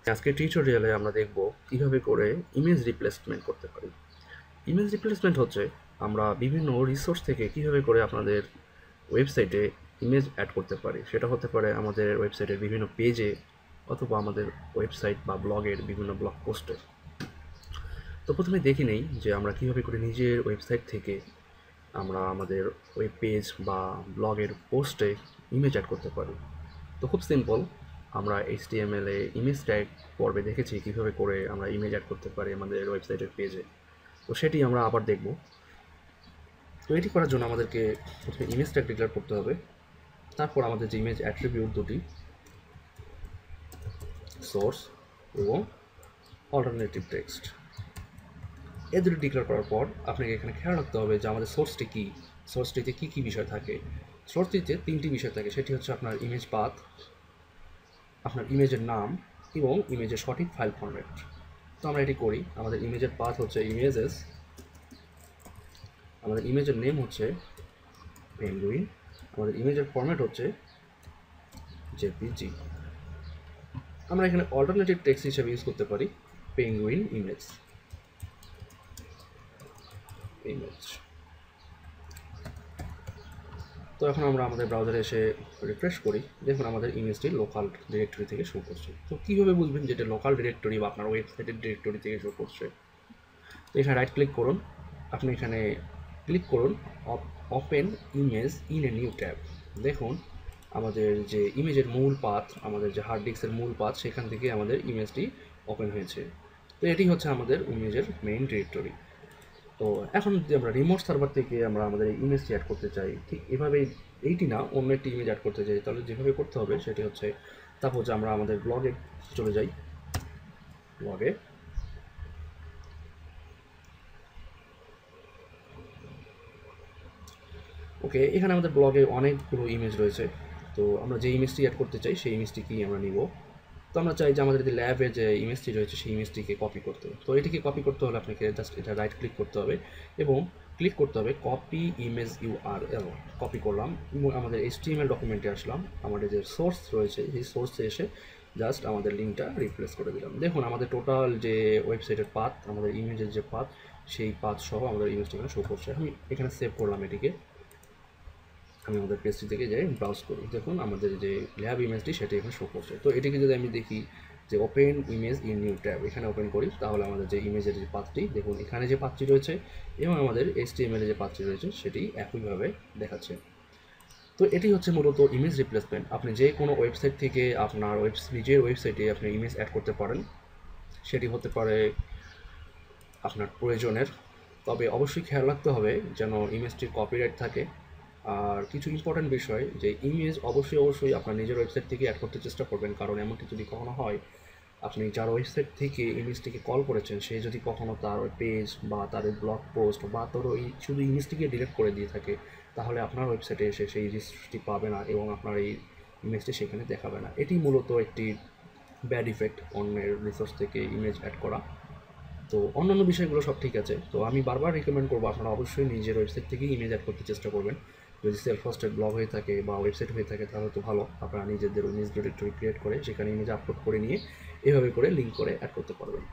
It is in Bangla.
আজকের টিউটোরিয়ালে আমরা দেখব কিভাবে করে ইমেজ রিপ্লেসমেন্ট করতে পারি। ইমেজ রিপ্লেসমেন্ট হচ্ছে আমরা বিভিন্ন রিসোর্স থেকে কিভাবে করে আপনাদের ওয়েবসাইটে ইমেজ অ্যাড করতে পারি। সেটা হতে পারে আমাদের ওয়েবসাইটের বিভিন্ন পেজে অথবা আমাদের ওয়েবসাইট বা ব্লগের বিভিন্ন ব্লগ পোস্টে। তো প্রথমে দেখে নেই যে আমরা কিভাবে করে নিজের ওয়েবসাইট থেকে আমরা আমাদের ওয়েব পেজ বা ব্লগের পোস্টে ইমেজ অ্যাড করতে পারি। তো খুব সিম্পল, আমরা HTML এ ইমেজ ট্যাগ পর্বে দেখেছি কীভাবে করে আমরা ইমেজ অ্যাড করতে পারি আমাদের ওয়েবসাইটের পেজে। তো সেটি আমরা আবার দেখব। তো এটি করার জন্য আমাদেরকে প্রথমে ইমেজ ট্যাগ ডিক্লেয়ার করতে হবে। তারপর আমাদের যে ইমেজ অ্যাট্রিবিউট দুটি, সোর্স এবং অল্টারনেটিভ টেক্সট, এই দুটি ডিক্লেয়ার করার পর আপনাকে এখানে খেয়াল রাখতে হবে যে আমাদের সোর্সটি কী, সোর্সটিতে কী কী বিষয় থাকে। সোর্সটিতে 3টি বিষয় থাকে, সেটি হচ্ছে আপনার ইমেজ পাথ, আপনার ইমেজের নাম এবং ইমেজের সঠিক ফাইল ফরম্যাট। তো আমরা এটি করি। আমাদের ইমেজের পাথ হচ্ছে ইমেজেস, আমাদের ইমেজের নেম হচ্ছে পেঙ্গুইন, আমাদের ইমেজের ফরম্যাট হচ্ছে জেপিজি। আমরা এখানে অল্টারনেটিভ টেক্সট হিসেবে ইউজ করতে পারি পেঙ্গুইন ইমেজ। তো এখন আমরা আমাদের ব্রাউজারে এসে রিফ্রেশ করি, দেখুন আমাদের ইমেজটি লোকাল ডিরেক্টরি থেকে শো করছে। তো কীভাবে বুঝবেন যে এটা লোকাল ডিরেক্টরি বা আপনার ওয়েবসাইটের ডিরেক্টরি থেকে শো করছে? তো এখানে রাইট ক্লিক করুন, আপনি এখানে ক্লিক করুন open image in a new tab. দেখুন আমাদের যে ইমেজের মূল পাথ, আমাদের যে হার্ড ডিস্কের মূল পাথ, সেখান থেকে আমাদের ইমেজটি ওপেন হয়েছে। তো এটি হচ্ছে আমাদের ইমেজের মেইন ডিরেক্টরি। তো এখন যদি আমরা রিমোট সার্ভার থেকে আমরা আমাদের এই ইমেজটি অ্যাড করতে চাই, ঠিক এভাবেই, এইটি না অন্য একটি ইমেজ অ্যাড করতে চাই, তাহলে যেভাবে করতে হবে সেটি হচ্ছে, তারপর যে আমরা আমাদের ব্লগে চলে যাই, ব্লগে ওকে, এখানে আমাদের ব্লগে অনেকগুলো ইমেজ রয়েছে। তো আমরা যে ইমেজটি অ্যাড করতে চাই সেই ইমেজটিকেই আমরা নিব। তো আমরা চাই যে আমাদের যে ল্যাবে যে ইমেজটি রয়েছে সেই ইমেজটিকে কপি করতে। তো এটিকে কপি করতে হলে আপনাকে জাস্ট এটা রাইট ক্লিক করতে হবে এবং ক্লিক করতে হবে কপি ইমেজ URL। কপি করলাম এবং আমাদের HTML ডকুমেন্টে আসলাম, আমাদের যে সোর্স রয়েছে সেই সোর্সে এসে জাস্ট আমাদের লিঙ্কটা রিপ্লেস করে দিলাম। দেখুন আমাদের টোটাল যে ওয়েবসাইটের পাথ, আমাদের ইমেজের যে পাথ, সেই পাথ সহ আমাদের ইমেজটি এখানে শো করছে। আমি এখানে সেভ করলাম এটিকে। আমি আমাদের পেজটি থেকে যাই, ব্রাউজ করি, দেখুন আমাদের যে ল্যাব ইমেজটি সেটি এখানে শো করছে। তো এটিকে যদি আমি দেখি যে open image in new tab, এখানে ওপেন করি, তাহলে আমাদের যে ইমেজের যে পাথটি, দেখুন এখানে যে পাথটি রয়েছে এবং আমাদের HTML যে পাথটি রয়েছে সেটি একইভাবে দেখাচ্ছে। তো এটি হচ্ছে মূলত ইমেজ রিপ্লেসমেন্ট। আপনি যে কোনো ওয়েবসাইট থেকে আপনার নিজের ওয়েবসাইটে আপনি ইমেজ অ্যাড করতে পারেন। সেটি হতে পারে আপনার প্রয়োজনের, তবে অবশ্যই খেয়াল রাখতে হবে যেন ইমেজটির কপিরাইট থাকে। আর কিছু ইম্পর্ট্যান্ট বিষয়, যে ইমেজ অবশ্যই আপনার নিজের ওয়েবসাইট থেকে অ্যাড করতে চেষ্টা করবেন, কারণ এমনকি যদি কখনো হয় আপনি যার ওয়েবসাইট থেকে ইমেজটিকে কল করেছেন সে যদি কখনো তার ওই পেজ বা তার ওই ব্লগ পোস্ট বা তোর ওই শুধু ইমেজটিকে ডিলিট করে দিয়ে থাকে, তাহলে আপনার ওয়েবসাইটে এসে সেই রিসোর্সটি পাবে না এবং আপনার এই ইমেজটি সেখানে দেখাবে না। এটি মূলত একটি ব্যাড ইফেক্ট অন্যের রিসোর্স থেকে ইমেজ অ্যাড করা। তো অন্যান্য বিষয়গুলো সব ঠিক আছে। তো আমি বারবার রিকমেন্ড করবো আপনারা অবশ্যই নিজের ওয়েবসাইট থেকেই ইমেজ অ্যাড করতে চেষ্টা করবেন। যদি সেলফ হোস্টেড ব্লগ হয়ে থাকে বা ওয়েবসাইট হয়ে থাকে তাহলে তো ভালো, আপনারা নিজেদের ইমেজ ডিরেক্টরি ক্রিয়েট করে সেখানে ইমেজ আপলোড করে নিয়ে এভাবে করে লিঙ্ক করে অ্যাড করতে পারবেন।